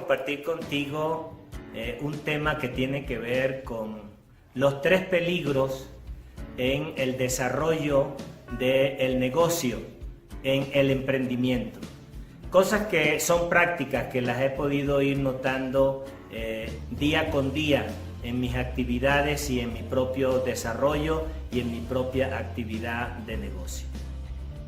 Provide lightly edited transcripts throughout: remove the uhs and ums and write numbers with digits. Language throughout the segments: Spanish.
compartir contigo un tema que tiene que ver con los 3 peligros en el desarrollo del negocio, en el emprendimiento. Cosas que son prácticas que las he podido ir notando día con día en mis actividades y en mi propio desarrollo y en mi propia actividad de negocio.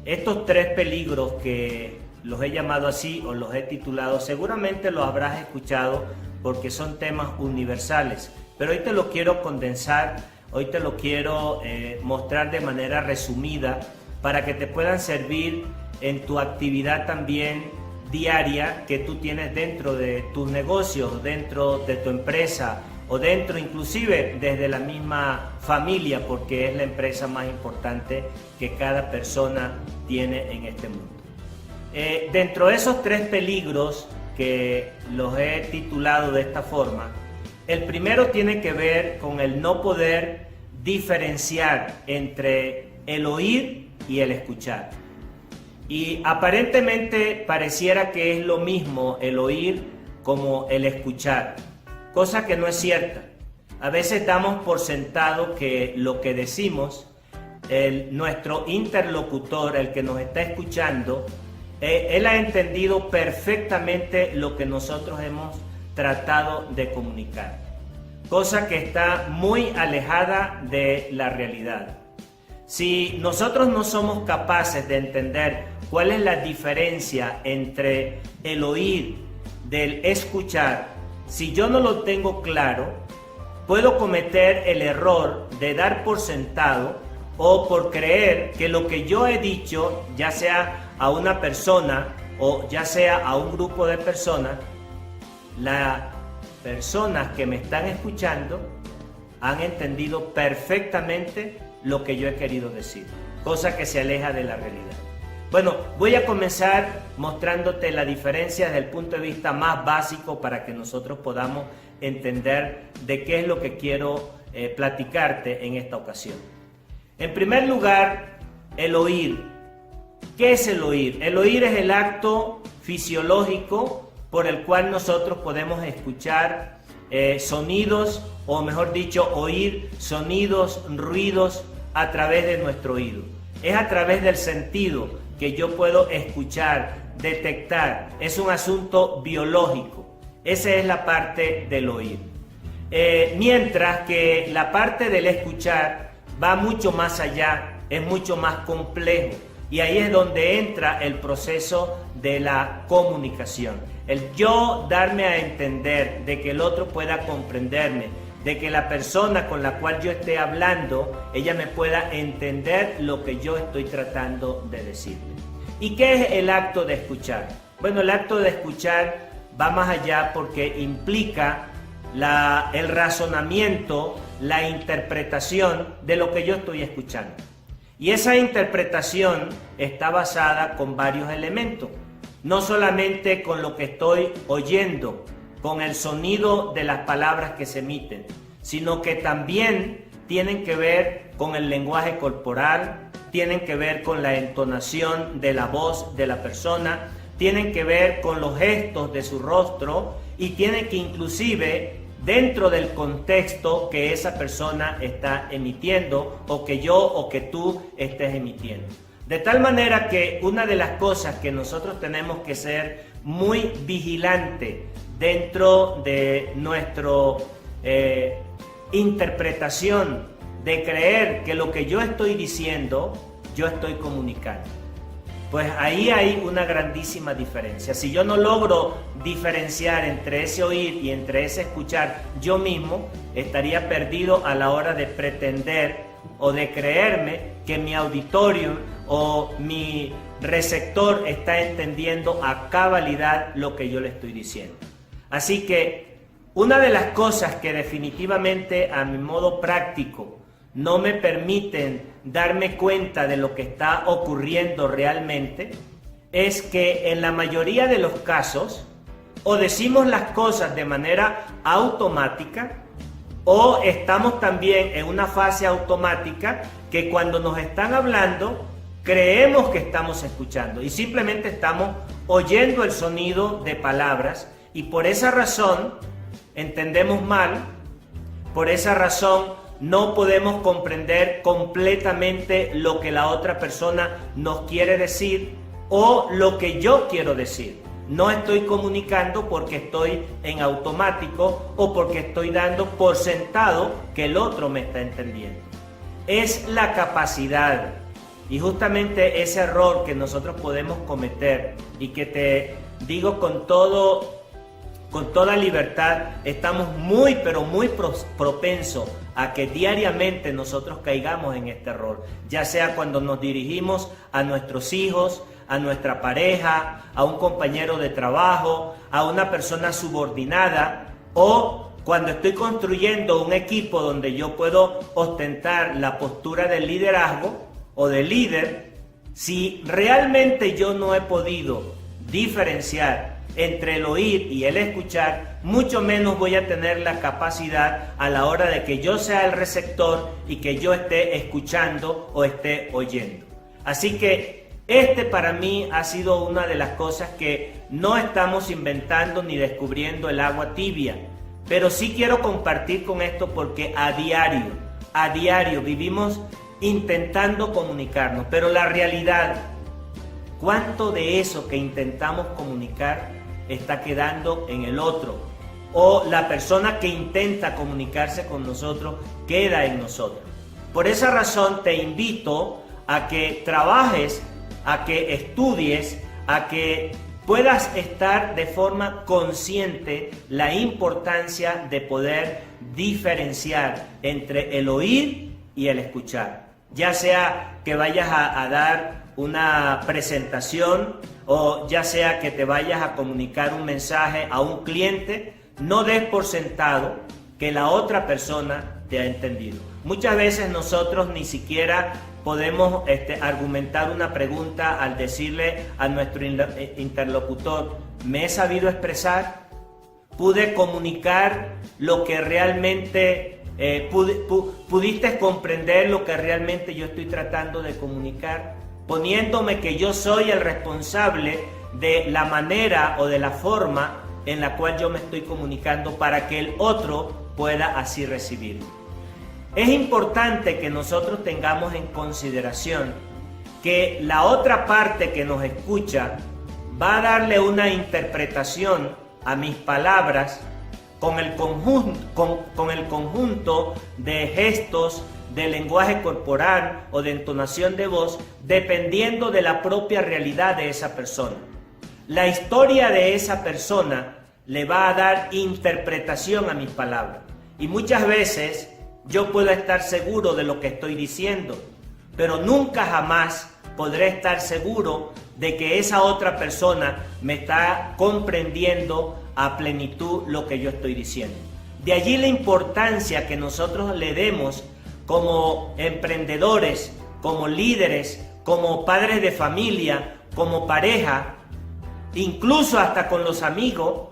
Estos 3 peligros que los he llamado así o los he titulado, seguramente los habrás escuchado porque son temas universales, pero hoy te lo quiero condensar, hoy te lo quiero mostrar de manera resumida para que te puedan servir en tu actividad también diaria que tú tienes dentro de tus negocios, dentro de tu empresa o dentro inclusive desde la misma familia, porque es la empresa más importante que cada persona tiene en este mundo. Dentro de esos 3 peligros que los he titulado de esta forma, el primero tiene que ver con el no poder diferenciar entre el oír y el escuchar. Y aparentemente pareciera que es lo mismo el oír como el escuchar, cosa que no es cierta. A veces damos por sentado que lo que decimos, nuestro interlocutor, el que nos está escuchando, él ha entendido perfectamente lo que nosotros hemos tratado de comunicar, cosa que está muy alejada de la realidad. Si nosotros no somos capaces de entender cuál es la diferencia entre el oír del escuchar, si yo no lo tengo claro, puedo cometer el error de dar por sentado o por creer que lo que yo he dicho, ya sea a una persona o ya sea a un grupo de personas, las personas que me están escuchando han entendido perfectamente lo que yo he querido decir, cosa que se aleja de la realidad. Bueno, voy a comenzar mostrándote la diferencia desde el punto de vista más básico para que nosotros podamos entender de qué es lo que quiero platicarte en esta ocasión. En primer lugar, el oír. ¿Qué es el oír? El oír es el acto fisiológico por el cual nosotros podemos escuchar sonidos, o mejor dicho, oír sonidos, ruidos a través de nuestro oído. Es a través del sentido que yo puedo escuchar, detectar. Es un asunto biológico. Esa es la parte del oír. Mientras que la parte del escuchar va mucho más allá, es mucho más complejo. Y ahí es donde entra el proceso de la comunicación. El yo darme a entender, de que el otro pueda comprenderme, de que la persona con la cual yo esté hablando, ella me pueda entender lo que yo estoy tratando de decirle. ¿Y qué es el acto de escuchar? Bueno, el acto de escuchar va más allá porque implica el razonamiento, la interpretación de lo que yo estoy escuchando. Y esa interpretación está basada con varios elementos, no solamente con lo que estoy oyendo, con el sonido de las palabras que se emiten, sino que también tienen que ver con el lenguaje corporal, tienen que ver con la entonación de la voz de la persona, tienen que ver con los gestos de su rostro y tienen que inclusive dentro del contexto que esa persona está emitiendo o que yo o que tú estés emitiendo. De tal manera que una de las cosas que nosotros tenemos que ser muy vigilante dentro de nuestra interpretación de creer que lo que yo estoy diciendo, yo estoy comunicando. Pues ahí hay una grandísima diferencia. Si yo no logro diferenciar entre ese oír y entre ese escuchar yo mismo, estaría perdido a la hora de pretender o de creerme que mi auditorio o mi receptor está entendiendo a cabalidad lo que yo le estoy diciendo. Así que una de las cosas que definitivamente a mi modo práctico no me permiten darme cuenta de lo que está ocurriendo realmente es que en la mayoría de los casos o decimos las cosas de manera automática o estamos también en una fase automática que cuando nos están hablando creemos que estamos escuchando y simplemente estamos oyendo el sonido de palabras Y por esa razón entendemos mal, por esa razón no podemos comprender completamente lo que la otra persona nos quiere decir o lo que yo quiero decir. No estoy comunicando porque estoy en automático o porque estoy dando por sentado que el otro me está entendiendo. Es la capacidad y justamente ese error que nosotros podemos cometer y que te digo con toda libertad, estamos muy pero muy propensos a que diariamente nosotros caigamos en este error, ya sea cuando nos dirigimos a nuestros hijos, a nuestra pareja, a un compañero de trabajo, a una persona subordinada, o cuando estoy construyendo un equipo donde yo puedo ostentar la postura del liderazgo o de líder. Si realmente yo no he podido diferenciar entre el oír y el escuchar, mucho menos voy a tener la capacidad a la hora de que yo sea el receptor y que yo esté escuchando o esté oyendo. Así que para mí ha sido una de las cosas que no estamos inventando ni descubriendo el agua tibia, pero sí quiero compartir con esto porque a diario vivimos intentando comunicarnos, pero la realidad, ¿cuánto de eso que intentamos comunicar está quedando en el otro? O la persona que intenta comunicarse con nosotros queda en nosotros. Por esa razón te invito a que trabajes, a que estudies, a que puedas estar de forma consciente la importancia de poder diferenciar entre el oír y el escuchar. Ya sea que vayas a dar una presentación o ya sea que te vayas a comunicar un mensaje a un cliente, no des por sentado que la otra persona te ha entendido. Muchas veces nosotros ni siquiera podemos argumentar una pregunta al decirle a nuestro interlocutor, ¿me he sabido expresar? ¿Pude comunicar lo que realmente pudiste comprender lo que realmente yo estoy tratando de comunicar? Poniéndome que yo soy el responsable de la manera o de la forma en la cual yo me estoy comunicando para que el otro pueda así recibirlo. Es importante que nosotros tengamos en consideración que la otra parte que nos escucha va a darle una interpretación a mis palabras con el conjunto de gestos, de lenguaje corporal o de entonación de voz, dependiendo de la propia realidad de esa persona. La historia de esa persona le va a dar interpretación a mis palabras. Y muchas veces yo puedo estar seguro de lo que estoy diciendo, pero nunca jamás podré estar seguro de que esa otra persona me está comprendiendo a plenitud lo que yo estoy diciendo. De allí la importancia que nosotros le demos como emprendedores, como líderes, como padres de familia, como pareja, incluso hasta con los amigos,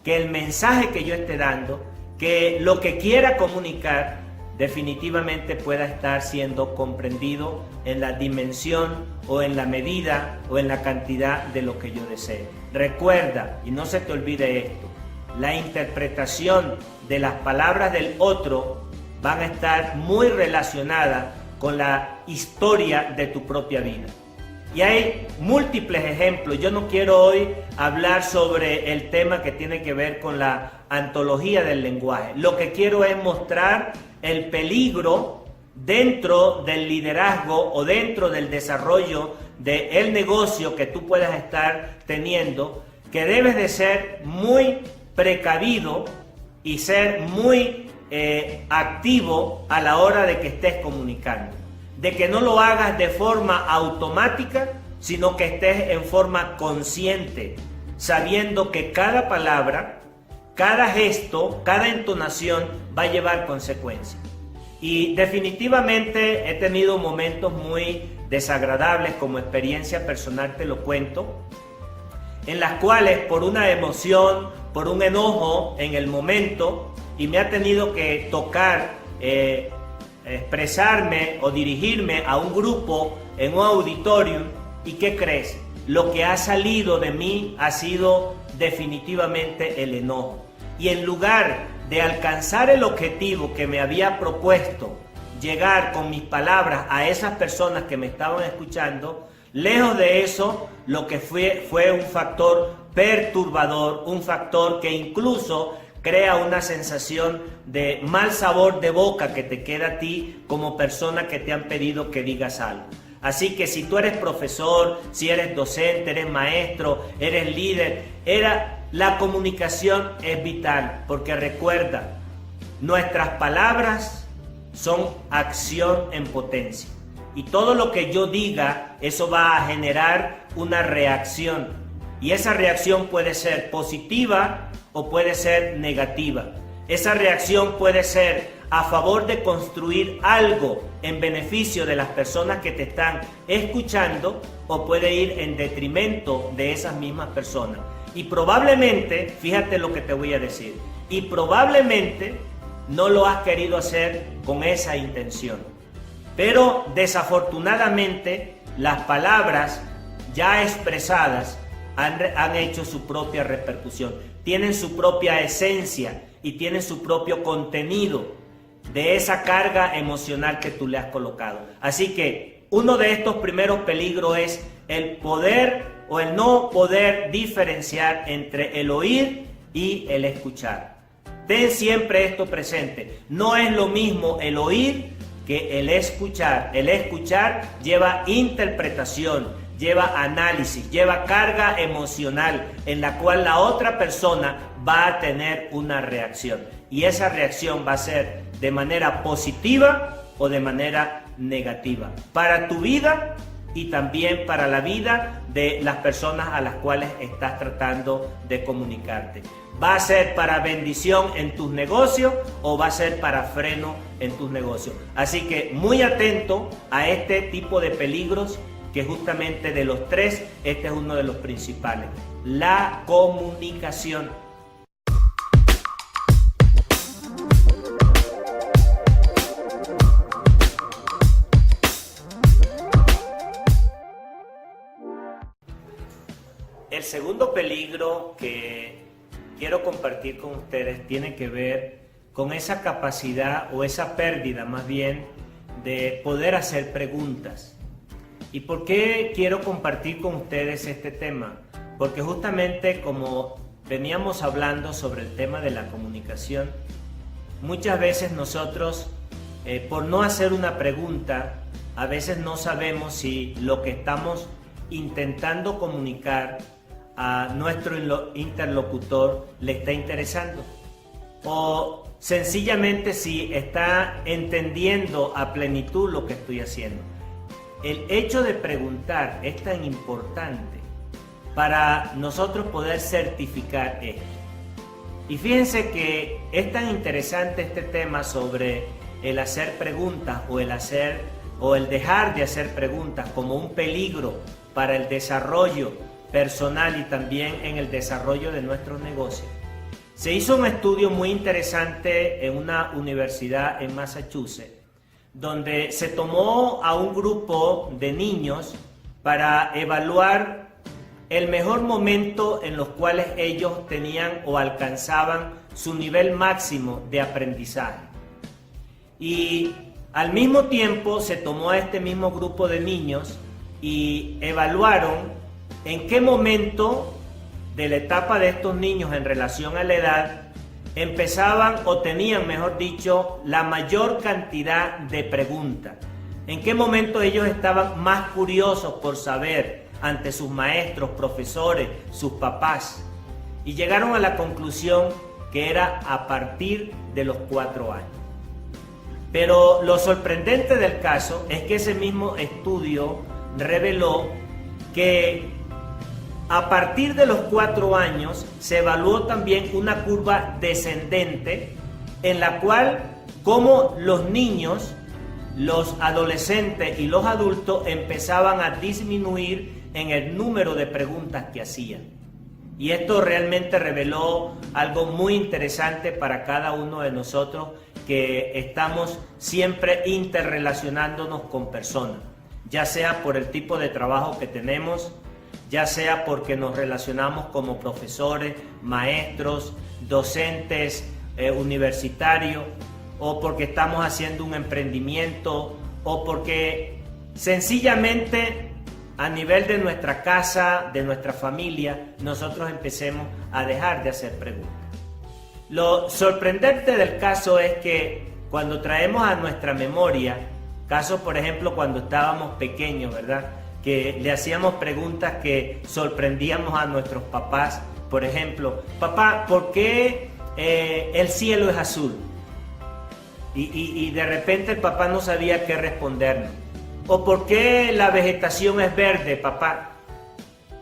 que el mensaje que yo esté dando, que lo que quiera comunicar, definitivamente pueda estar siendo comprendido en la dimensión o en la medida o en la cantidad de lo que yo desee. Recuerda, y no se te olvide esto, la interpretación de las palabras del otro van a estar muy relacionadas con la historia de tu propia vida. Y hay múltiples ejemplos. Yo no quiero hoy hablar sobre el tema que tiene que ver con la antología del lenguaje. Lo que quiero es mostrar el peligro dentro del liderazgo o dentro del desarrollo del negocio que tú puedas estar teniendo, que debes de ser muy precavido y ser muy activo a la hora de que estés comunicando. De que no lo hagas de forma automática, sino que estés en forma consciente, sabiendo que cada palabra, cada gesto, cada entonación va a llevar consecuencias. Y definitivamente he tenido momentos muy desagradables, como experiencia personal te lo cuento, en las cuales por una emoción, por un enojo en el momento, y me ha tenido que tocar expresarme o dirigirme a un grupo en un auditorium. ¿Y qué crees? lo que ha salido de mí ha sido definitivamente el enojo. Y en lugar de alcanzar el objetivo que me había propuesto, llegar con mis palabras a esas personas que me estaban escuchando, lejos de eso, lo que fue un factor perturbador, un factor que incluso crea una sensación de mal sabor de boca que te queda a ti como persona que te han pedido que digas algo. Así que si tú eres profesor, si eres docente, eres maestro, eres líder, la comunicación es vital, porque recuerda, nuestras palabras son acción en potencia. Y todo lo que yo diga, eso va a generar una reacción. Y esa reacción puede ser positiva o puede ser negativa. Esa reacción puede ser a favor de construir algo en beneficio de las personas que te están escuchando, o puede ir en detrimento de esas mismas personas. Y probablemente, fíjate lo que te voy a decir, y probablemente no lo has querido hacer con esa intención. Pero desafortunadamente las palabras ya expresadas han hecho su propia repercusión, tienen su propia esencia y tienen su propio contenido de esa carga emocional que tú le has colocado. Así que uno de estos primeros peligros es el poder o el no poder diferenciar entre el oír y el escuchar. Ten siempre esto presente, no es lo mismo el oír que el escuchar. El escuchar lleva interpretación, lleva análisis, lleva carga emocional en la cual la otra persona va a tener una reacción. Y esa reacción va a ser de manera positiva o de manera negativa para tu vida y también para la vida de las personas a las cuales estás tratando de comunicarte. ¿Va a ser para bendición en tus negocios o va a ser para freno en tus negocios? Así que muy atento a este tipo de peligros, que justamente de los tres, este es uno de los principales: la comunicación. El segundo peligro que quiero compartir con ustedes tiene que ver con esa capacidad o esa pérdida más bien de poder hacer preguntas. ¿Y por qué quiero compartir con ustedes este tema? Porque justamente como veníamos hablando sobre el tema de la comunicación, muchas veces nosotros, por no hacer una pregunta, a veces no sabemos si lo que estamos intentando comunicar a nuestro interlocutor le está interesando, o sencillamente si está entendiendo a plenitud lo que estoy haciendo. El hecho de preguntar es tan importante para nosotros poder certificar esto. Y fíjense que es tan interesante este tema sobre el hacer preguntas o el dejar de hacer preguntas como un peligro para el desarrollo personal y también en el desarrollo de nuestros negocios. Se hizo un estudio muy interesante en una universidad en Massachusetts, donde se tomó a un grupo de niños para evaluar el mejor momento en los cuales ellos tenían o alcanzaban su nivel máximo de aprendizaje. Y al mismo tiempo se tomó a este mismo grupo de niños y evaluaron en qué momento de la etapa de estos niños en relación a la edad empezaban o tenían, mejor dicho, la mayor cantidad de preguntas. En qué momento ellos estaban más curiosos por saber ante sus maestros, profesores, sus papás. Y llegaron a la conclusión que era a partir de los 4 años. Pero lo sorprendente del caso es que ese mismo estudio reveló que a partir de los 4 años se evaluó también una curva descendente en la cual como los niños, los adolescentes y los adultos empezaban a disminuir en el número de preguntas que hacían. Y esto realmente reveló algo muy interesante para cada uno de nosotros que estamos siempre interrelacionándonos con personas, ya sea por el tipo de trabajo que tenemos, ya sea porque nos relacionamos como profesores, maestros, docentes universitarios, o porque estamos haciendo un emprendimiento, o porque sencillamente a nivel de nuestra casa, de nuestra familia, nosotros empecemos a dejar de hacer preguntas. Lo sorprendente del caso es que cuando traemos a nuestra memoria, casos por ejemplo cuando estábamos pequeños, ¿verdad?, que le hacíamos preguntas que sorprendíamos a nuestros papás. Por ejemplo, papá, ¿por qué el cielo es azul? Y de repente el papá no sabía qué respondernos. ¿O por qué la vegetación es verde, papá?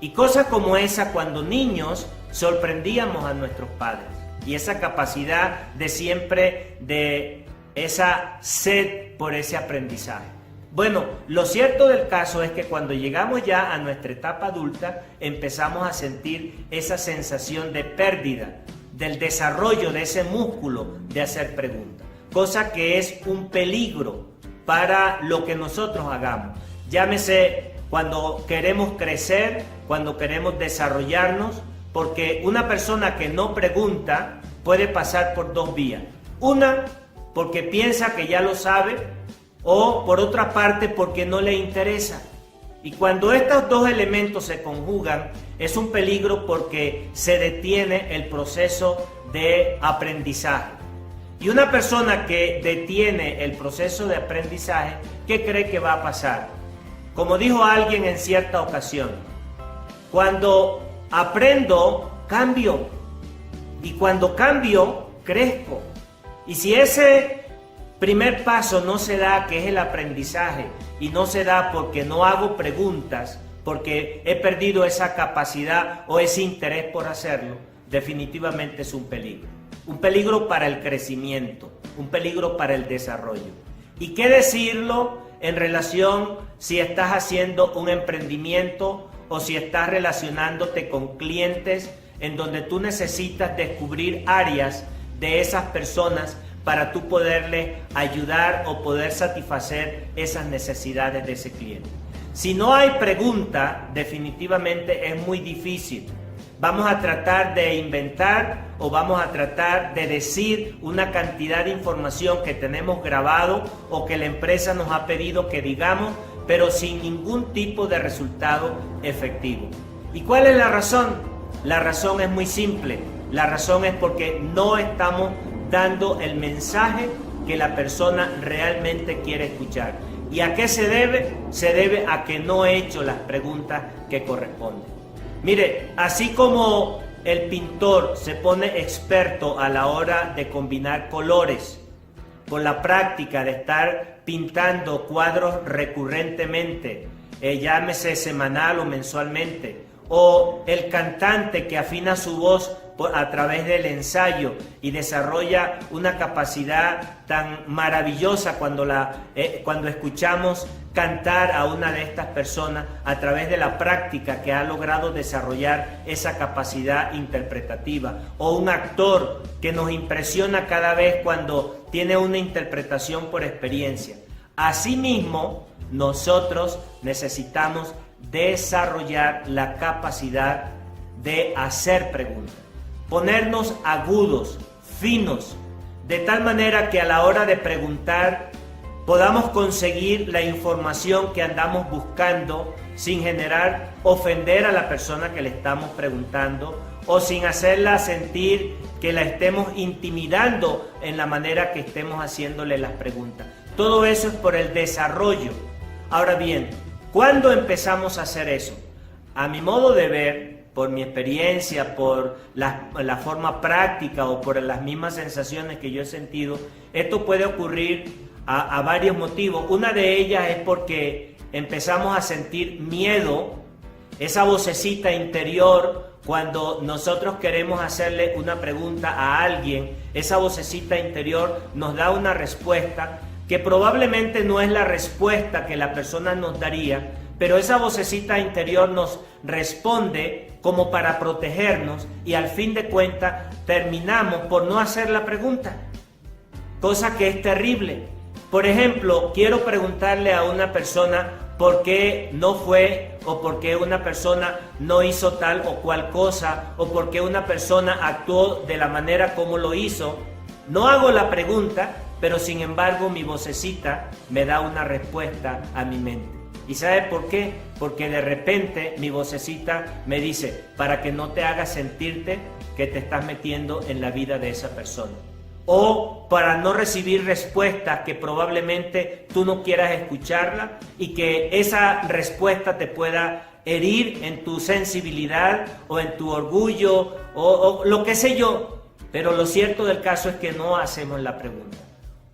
Y cosas como esa, cuando niños, sorprendíamos a nuestros padres. Y esa capacidad de siempre, de esa sed por ese aprendizaje. Bueno, lo cierto del caso es que cuando llegamos ya a nuestra etapa adulta, empezamos a sentir esa sensación de pérdida del desarrollo de ese músculo de hacer preguntas, cosa que es un peligro para lo que nosotros hagamos. Llámese cuando queremos crecer, cuando queremos desarrollarnos, porque una persona que no pregunta puede pasar por dos vías. Una, porque piensa que ya lo sabe, o por otra parte porque no le interesa. Y cuando estos dos elementos se conjugan, es un peligro porque se detiene el proceso de aprendizaje. Y una persona que detiene el proceso de aprendizaje, ¿qué cree que va a pasar? Como dijo alguien en cierta ocasión, cuando aprendo, cambio. Y cuando cambio, crezco. Y si ese primer paso no se da, que es el aprendizaje, y no se da porque no hago preguntas, porque he perdido esa capacidad o ese interés por hacerlo, definitivamente es un peligro. Un peligro para el crecimiento, un peligro para el desarrollo. ¿Y qué decirlo en relación si estás haciendo un emprendimiento o si estás relacionándote con clientes en donde tú necesitas descubrir áreas de esas personas para tú poderle ayudar o poder satisfacer esas necesidades de ese cliente? Si no hay pregunta, definitivamente es muy difícil. Vamos a tratar de inventar o vamos a tratar de decir una cantidad de información que tenemos grabado o que la empresa nos ha pedido que digamos, pero sin ningún tipo de resultado efectivo. ¿Y cuál es la razón? La razón es muy simple. La razón es porque no estamos dando el mensaje que la persona realmente quiere escuchar. ¿Y a qué se debe? Se debe a que no he hecho las preguntas que corresponden. Mire, así como el pintor se pone experto a la hora de combinar colores, por la práctica de estar pintando cuadros recurrentemente, llámese semanal o mensualmente, o el cantante que afina su voz a través del ensayo y desarrolla una capacidad tan maravillosa cuando escuchamos cantar a una de estas personas a través de la práctica que ha logrado desarrollar esa capacidad interpretativa, o un actor que nos impresiona cada vez cuando tiene una interpretación por experiencia. Asimismo, nosotros necesitamos desarrollar la capacidad de hacer preguntas, ponernos agudos, finos, de tal manera que a la hora de preguntar podamos conseguir la información que andamos buscando sin generar ofender a la persona que le estamos preguntando o sin hacerla sentir que la estemos intimidando en la manera que estemos haciéndole las preguntas. Todo eso es por el desarrollo. Ahora bien, ¿cuándo empezamos a hacer eso? A mi modo de ver, por mi experiencia, por la forma práctica o por las mismas sensaciones que yo he sentido, esto puede ocurrir a varios motivos. Una de ellas es porque empezamos a sentir miedo, esa vocecita interior, cuando nosotros queremos hacerle una pregunta a alguien, esa vocecita interior nos da una respuesta que probablemente no es la respuesta que la persona nos daría, pero esa vocecita interior nos responde como para protegernos y al fin de cuentas terminamos por no hacer la pregunta, cosa que es terrible. Por ejemplo, quiero preguntarle a una persona por qué no fue, o por qué una persona no hizo tal o cual cosa, o por qué una persona actuó de la manera como lo hizo. No hago la pregunta, pero sin embargo mi vocecita me da una respuesta a mi mente. ¿Y sabe por qué? Porque de repente mi vocecita me dice, para que no te hagas sentirte que te estás metiendo en la vida de esa persona. O para no recibir respuestas que probablemente tú no quieras escucharla y que esa respuesta te pueda herir en tu sensibilidad o en tu orgullo o lo que sé yo. Pero lo cierto del caso es que no hacemos la pregunta.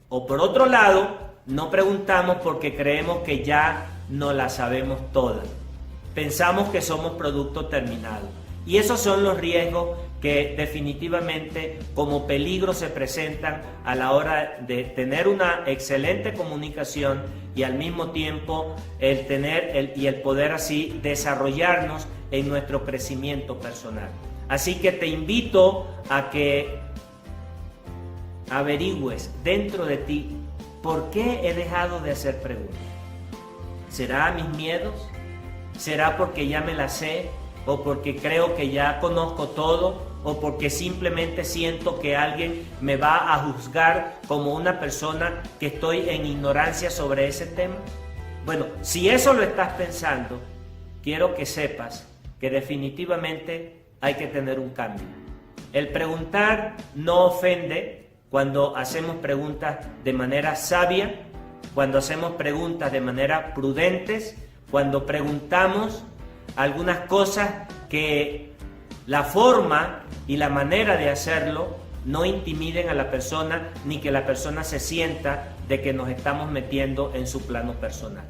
O por otro lado, no preguntamos porque creemos que ya no la sabemos toda. Pensamos que somos producto terminado. Y esos son los riesgos que definitivamente como peligro se presentan a la hora de tener una excelente comunicación y al mismo tiempo el tener y el poder así desarrollarnos en nuestro crecimiento personal. Así que te invito a que averigües dentro de ti por qué he dejado de hacer preguntas. ¿Será mis miedos? ¿Será porque ya me las sé? ¿O porque creo que ya conozco todo? ¿O porque simplemente siento que alguien me va a juzgar como una persona que estoy en ignorancia sobre ese tema? Bueno, si eso lo estás pensando, quiero que sepas que definitivamente hay que tener un cambio. El preguntar no ofende cuando hacemos preguntas de manera sabia, cuando hacemos preguntas de manera prudentes, cuando preguntamos algunas cosas que la forma y la manera de hacerlo no intimiden a la persona ni que la persona se sienta de que nos estamos metiendo en su plano personal.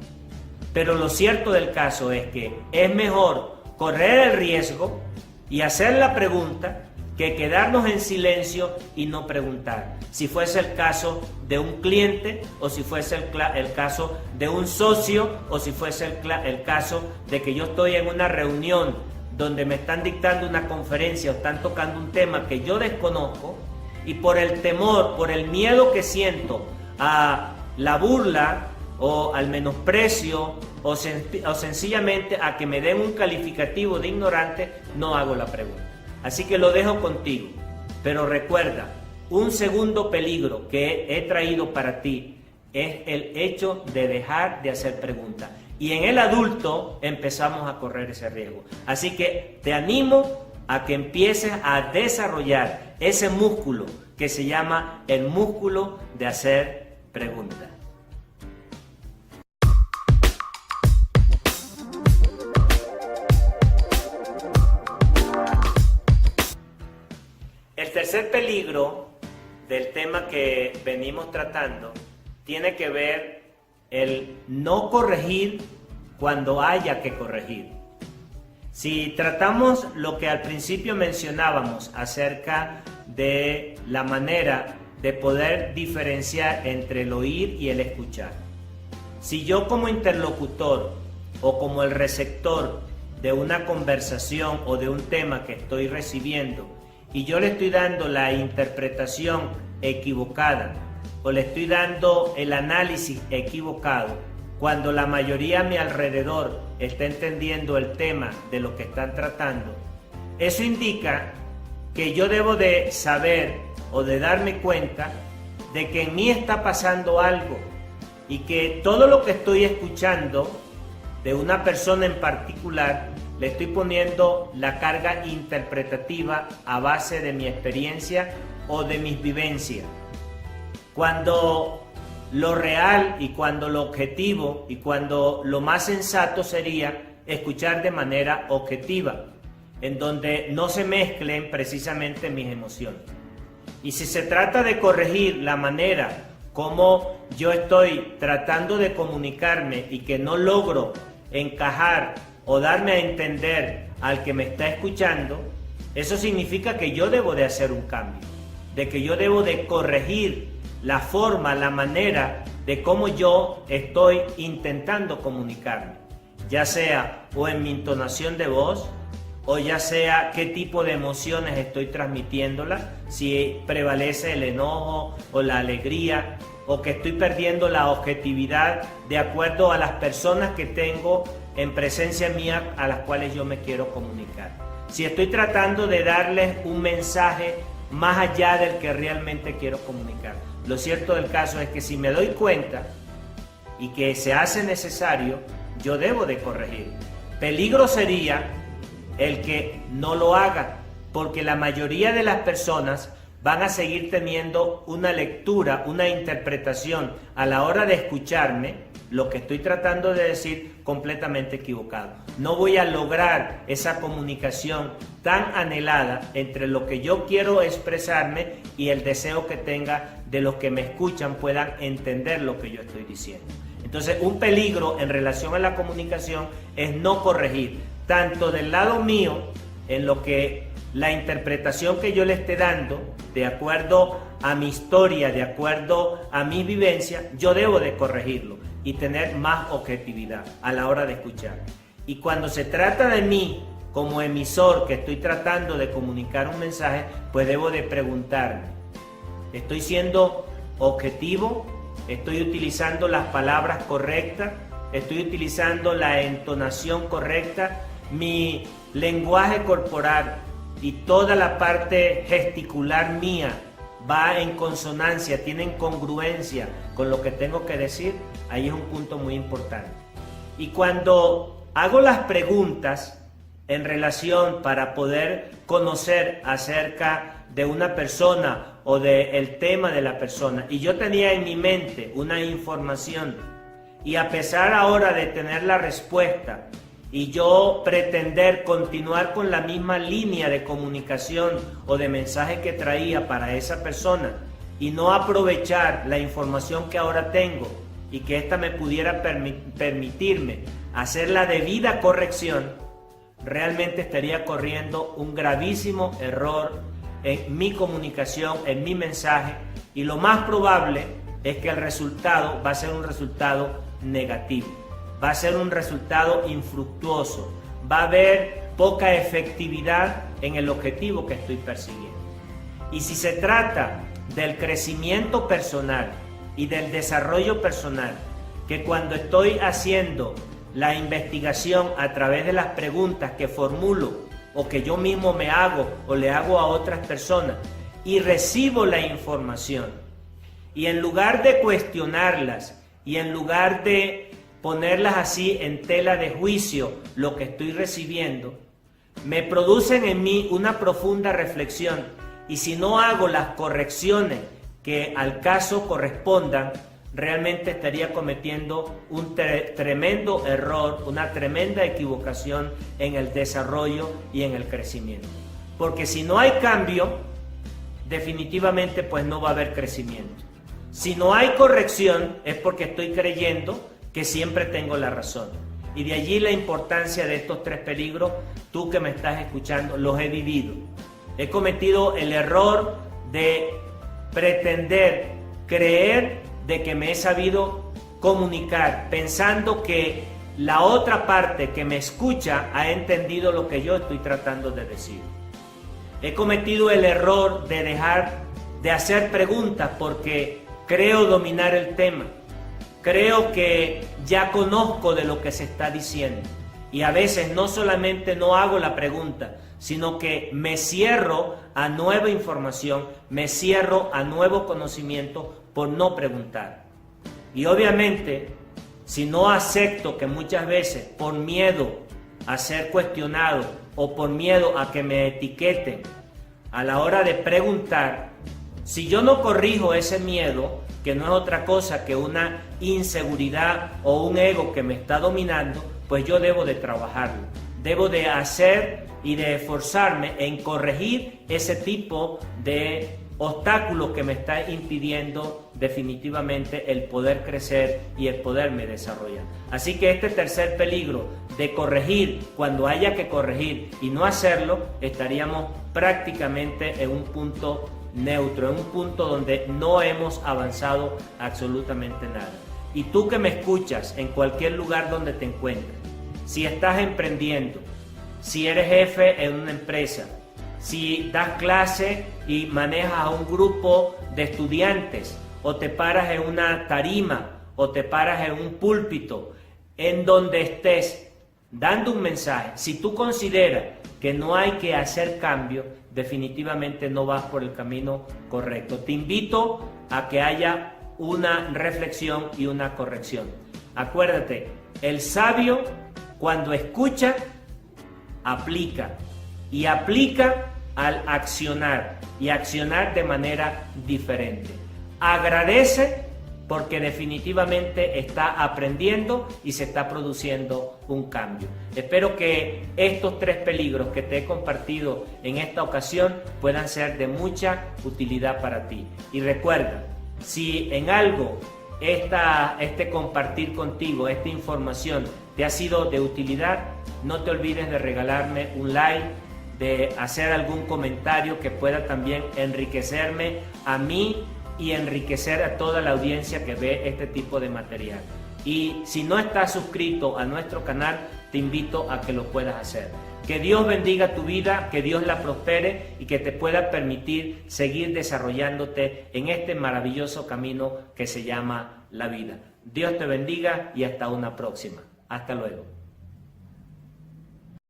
Pero lo cierto del caso es que es mejor correr el riesgo y hacer la pregunta que quedarnos en silencio y no preguntar. Si fuese el caso de un cliente o si fuese el caso de un socio o si fuese el caso de que yo estoy en una reunión donde me están dictando una conferencia o están tocando un tema que yo desconozco y por el temor, por el miedo que siento a la burla o al menosprecio o sencillamente a que me den un calificativo de ignorante, no hago la pregunta. Así que lo dejo contigo, pero recuerda, un segundo peligro que he traído para ti es el hecho de dejar de hacer preguntas. Y en el adulto empezamos a correr ese riesgo. Así que te animo a que empieces a desarrollar ese músculo que se llama el músculo de hacer preguntas. El tercer peligro del tema que venimos tratando tiene que ver el no corregir cuando haya que corregir. Si tratamos lo que al principio mencionábamos acerca de la manera de poder diferenciar entre el oír y el escuchar. Si yo como interlocutor o como el receptor de una conversación o de un tema que estoy recibiendo y yo le estoy dando la interpretación equivocada o le estoy dando el análisis equivocado, cuando la mayoría a mi alrededor está entendiendo el tema de lo que están tratando, eso indica que yo debo de saber o de darme cuenta de que en mí está pasando algo y que todo lo que estoy escuchando de una persona en particular le estoy poniendo la carga interpretativa a base de mi experiencia o de mis vivencias. Cuando lo real y cuando lo objetivo y cuando lo más sensato sería escuchar de manera objetiva, en donde no se mezclen precisamente mis emociones. Y si se trata de corregir la manera como yo estoy tratando de comunicarme y que no logro encajar o darme a entender al que me está escuchando, eso significa que yo debo de hacer un cambio, de que yo debo de corregir la forma, la manera de cómo yo estoy intentando comunicarme, ya sea o en mi entonación de voz, o ya sea qué tipo de emociones estoy transmitiéndolas, si prevalece el enojo o la alegría, o que estoy perdiendo la objetividad de acuerdo a las personas que tengo en presencia mía a las cuales yo me quiero comunicar. Si estoy tratando de darles un mensaje más allá del que realmente quiero comunicar. Lo cierto del caso es que si me doy cuenta y que se hace necesario, yo debo de corregir. Peligro sería el que no lo haga, porque la mayoría de las personas van a seguir teniendo una lectura, una interpretación a la hora de escucharme, lo que estoy tratando de decir, completamente equivocado. No voy a lograr esa comunicación tan anhelada entre lo que yo quiero expresarme y el deseo que tenga de los que me escuchan puedan entender lo que yo estoy diciendo. Entonces, un peligro en relación a la comunicación es no corregir, tanto del lado mío, en lo que la interpretación que yo le esté dando, de acuerdo a mi historia, de acuerdo a mi vivencia, yo debo de corregirlo y tener más objetividad a la hora de escuchar. Y cuando se trata de mí como emisor que estoy tratando de comunicar un mensaje, pues debo de preguntarme, ¿estoy siendo objetivo? ¿Estoy utilizando las palabras correctas? ¿Estoy utilizando la entonación correcta? ¿Mi lenguaje corporal y toda la parte gesticular mía va en consonancia, tienen congruencia con lo que tengo que decir? Ahí es un punto muy importante. Y cuando hago las preguntas en relación para poder conocer acerca de una persona o del tema de la persona, y yo tenía en mi mente una información, y a pesar ahora de tener la respuesta, y yo pretender continuar con la misma línea de comunicación o de mensaje que traía para esa persona y no aprovechar la información que ahora tengo y que ésta me pudiera permitirme hacer la debida corrección, realmente estaría corriendo un gravísimo error en mi comunicación, en mi mensaje, y lo más probable es que el resultado va a ser un resultado negativo. Va a ser un resultado infructuoso, va a haber poca efectividad en el objetivo que estoy persiguiendo. Y si se trata del crecimiento personal y del desarrollo personal, que cuando estoy haciendo la investigación a través de las preguntas que formulo o que yo mismo me hago o le hago a otras personas y recibo la información, y en lugar de cuestionarlas y en lugar de ponerlas así en tela de juicio lo que estoy recibiendo, me producen en mí una profunda reflexión, y si no hago las correcciones que al caso correspondan, realmente estaría cometiendo un tremendo error, una tremenda equivocación en el desarrollo y en el crecimiento. Porque si no hay cambio, definitivamente pues no va a haber crecimiento. Si no hay corrección, es porque estoy creyendo que siempre tengo la razón. Y de allí la importancia de estos tres peligros. Tú que me estás escuchando, los he vivido. He cometido el error de pretender, creer de que me he sabido comunicar, pensando que la otra parte que me escucha ha entendido lo que yo estoy tratando de decir. He cometido el error de dejar de hacer preguntas porque creo dominar el tema. Creo que ya conozco de lo que se está diciendo, y a veces no solamente no hago la pregunta, sino que me cierro a nueva información, me cierro a nuevo conocimiento por no preguntar. Y obviamente, si no acepto que muchas veces por miedo a ser cuestionado o por miedo a que me etiqueten a la hora de preguntar, si yo no corrijo ese miedo, que no es otra cosa que una inseguridad o un ego que me está dominando, pues yo debo de trabajarlo. Debo de hacer y de esforzarme en corregir ese tipo de obstáculos que me está impidiendo definitivamente el poder crecer y el poderme desarrollar. Así que este tercer peligro de corregir cuando haya que corregir y no hacerlo, estaríamos prácticamente en un punto neutro, en un punto donde no hemos avanzado absolutamente nada. Y tú que me escuchas en cualquier lugar donde te encuentres, si estás emprendiendo, si eres jefe en una empresa, si das clase y manejas a un grupo de estudiantes, o te paras en una tarima, o te paras en un púlpito, en donde estés dando un mensaje, si tú consideras que no hay que hacer cambio, definitivamente no vas por el camino correcto. Te invito a que haya una reflexión y una corrección. Acuérdate, el sabio cuando escucha, aplica, y aplica al accionar, y accionar de manera diferente. Agradece porque definitivamente está aprendiendo y se está produciendo un cambio. Espero que estos 3 peligros que te he compartido en esta ocasión puedan ser de mucha utilidad para ti. Y recuerda, si en algo este compartir contigo, esta información te ha sido de utilidad, no te olvides de regalarme un like, de hacer algún comentario que pueda también enriquecerme a mí y enriquecer a toda la audiencia que ve este tipo de material. Y si no estás suscrito a nuestro canal, te invito a que lo puedas hacer. Que Dios bendiga tu vida, que Dios la prospere y que te pueda permitir seguir desarrollándote en este maravilloso camino que se llama la vida. Dios te bendiga y hasta una próxima. Hasta luego.